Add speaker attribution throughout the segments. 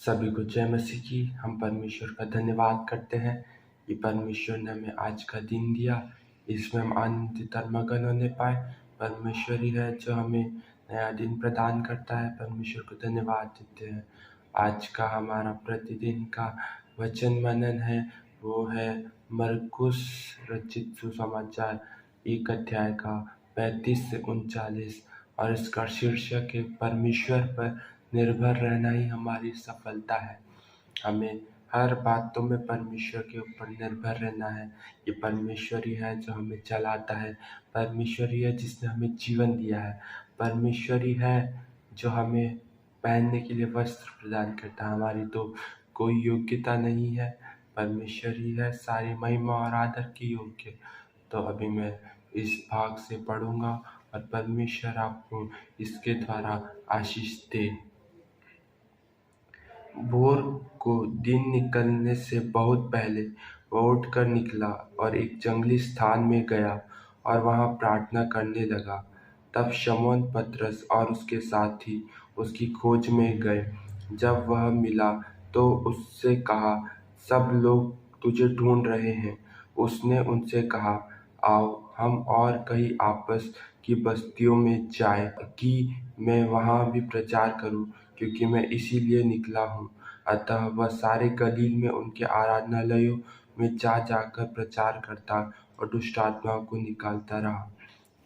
Speaker 1: सभी को जय मसीह की। हम परमेश्वर का धन्यवाद करते हैं कि परमेश्वर ने हमें आज का दिन दिया, इसमें हम आनंदित और मगन होने पाए। परमेश्वर ही है जो हमें नया दिन प्रदान करता है। परमेश्वर को धन्यवाद देते हैं। आज का हमारा प्रतिदिन का वचन मनन है, वो है मरकुस रचित सुसमाचार 1 अध्याय का 35 से 39, और इसका शीर्षक है परमेश्वर पर निर्भर रहना ही हमारी सफलता है। हमें हर बातों में परमेश्वर के ऊपर निर्भर रहना है। ये परमेश्वर ही है जो हमें चलाता है, परमेश्वर ही है जिसने हमें जीवन दिया है, परमेश्वर ही है जो हमें पहनने के लिए वस्त्र प्रदान करता है। हमारी तो कोई योग्यता नहीं है, परमेश्वर ही है सारी महिमा और आदर की योग्य। तो अभी मैं इस भाग से पढ़ूंगा और परमेश्वर आपको इसके द्वारा आशीष दे। भोर को दिन निकलने से बहुत पहले वह उठकर निकला और एक जंगली स्थान में गया और वहां प्रार्थना करने लगा। तब शमौन पतरस और उसके साथी उसकी खोज में गए। जब वह मिला तो उससे कहा, सब लोग तुझे ढूंढ रहे हैं। उसने उनसे कहा, आओ हम और कहीं आपस की बस्तियों में जाएं कि मैं वहां भी प्रचार करूं, क्योंकि मैं इसीलिए निकला हूँ। अतः वह सारे गलील में उनके आराधनालयों में जा जाकर प्रचार करता और दुष्ट आत्माओं को निकालता रहा।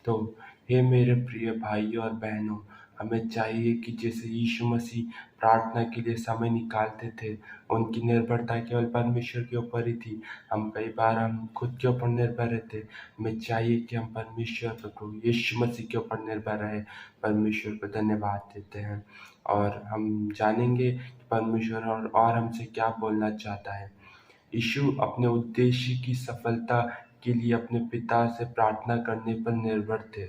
Speaker 1: तो हे मेरे प्रिय भाइयों और बहनों, हमें चाहिए कि जैसे यीशु मसीह प्रार्थना के लिए समय निकालते थे, उनकी निर्भरता केवल परमेश्वर के ऊपर ही थी। कई बार हम खुद के ऊपर निर्भर रहते। हमें चाहिए कि हम परमेश्वर प्रभु यीशु मसीह के ऊपर निर्भर रहे। परमेश्वर को धन्यवाद देते हैं और हम जानेंगे कि परमेश्वर और हमसे क्या बोलना चाहता है। यीशु अपने उद्देश्य की सफलता के लिए अपने पिता से प्रार्थना करने पर निर्भर थे।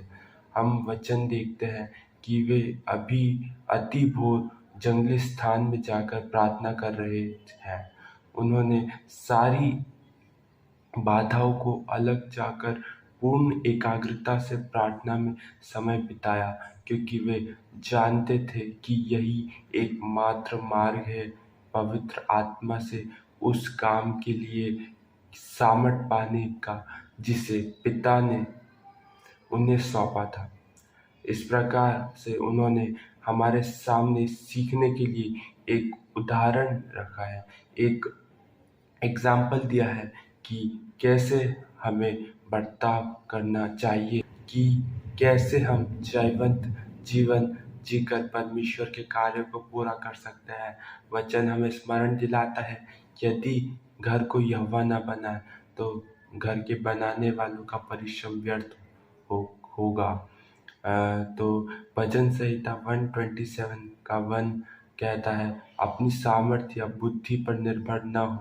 Speaker 1: हम वचन देखते हैं कि वे अभी अति भोर जंगली स्थान में जाकर प्रार्थना कर रहे हैं। उन्होंने सारी बाधाओं को अलग जाकर पूर्ण एकाग्रता से प्रार्थना में समय बिताया, क्योंकि वे जानते थे कि यही एकमात्र मार्ग है पवित्र आत्मा से उस काम के लिए सामर्थ पाने का जिसे पिता ने उन्हें सौंपा था। इस प्रकार से उन्होंने हमारे सामने सीखने के लिए एक उदाहरण रखा है, एक एग्जाम्पल दिया है कि कैसे हमें बर्ताव करना चाहिए, कि कैसे हम जयवंत जीवन जीकर परमेश्वर के कार्य को पूरा कर सकते हैं। वचन हमें स्मरण दिलाता है कि यदि घर को यहोवा न बनाए तो घर के बनाने वालों का परिश्रम व्यर्थ होगा। तो भजन संहिता 127 का 1 कहता है, अपनी सामर्थ्य या बुद्धि पर निर्भर न हो,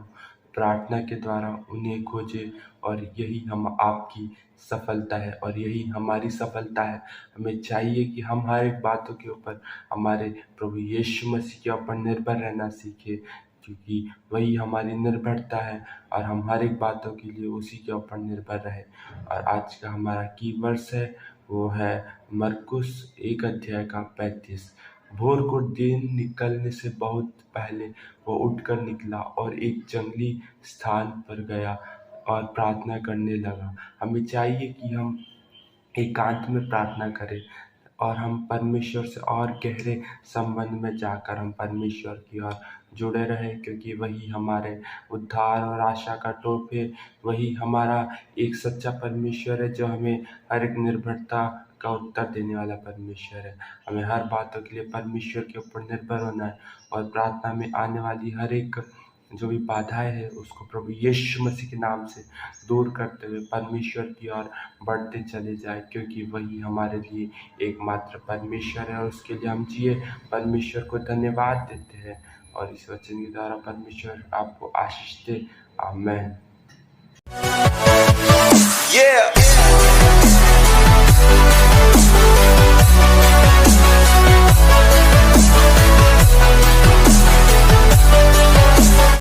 Speaker 1: प्रार्थना के द्वारा उन्हें खोजे और यही हम आपकी सफलता है और यही हमारी सफलता है। हमें चाहिए कि हम हर एक बातों के ऊपर हमारे प्रभु यीशु मसीह के ऊपर निर्भर रहना सीखे, क्योंकि वही हमारी निर्भरता है और हम हर एक बातों के लिए उसी के ऊपर निर्भर रहे। और आज का हमारा की वर्ष है, वो है मरकुस 1 अध्याय का 35। भोर को दिन निकलने से बहुत पहले वो उठकर निकला और एक जंगली स्थान पर गया और प्रार्थना करने लगा। हमें चाहिए कि हम एकांत में प्रार्थना करें और हम परमेश्वर से और गहरे संबंध में जाकर हम परमेश्वर की ओर जुड़े रहें, क्योंकि वही हमारे उद्धार और आशा का टोप है। वही हमारा एक सच्चा परमेश्वर है जो हमें हर एक निर्भरता का उत्तर देने वाला परमेश्वर है। हमें हर बातों के लिए परमेश्वर के ऊपर निर्भर होना है और प्रार्थना में आने वाली हर एक जो भी बाधाएं हैं उसको प्रभु यीशु मसीह के नाम से दूर करते हुए परमेश्वर की ओर बढ़ते चले जाए, क्योंकि वही हमारे लिए एकमात्र परमेश्वर है और उसके लिए हम जिए। परमेश्वर को धन्यवाद देते हैं और इस वचन के द्वारा परमेश्वर आपको आशीष दे। आमीन।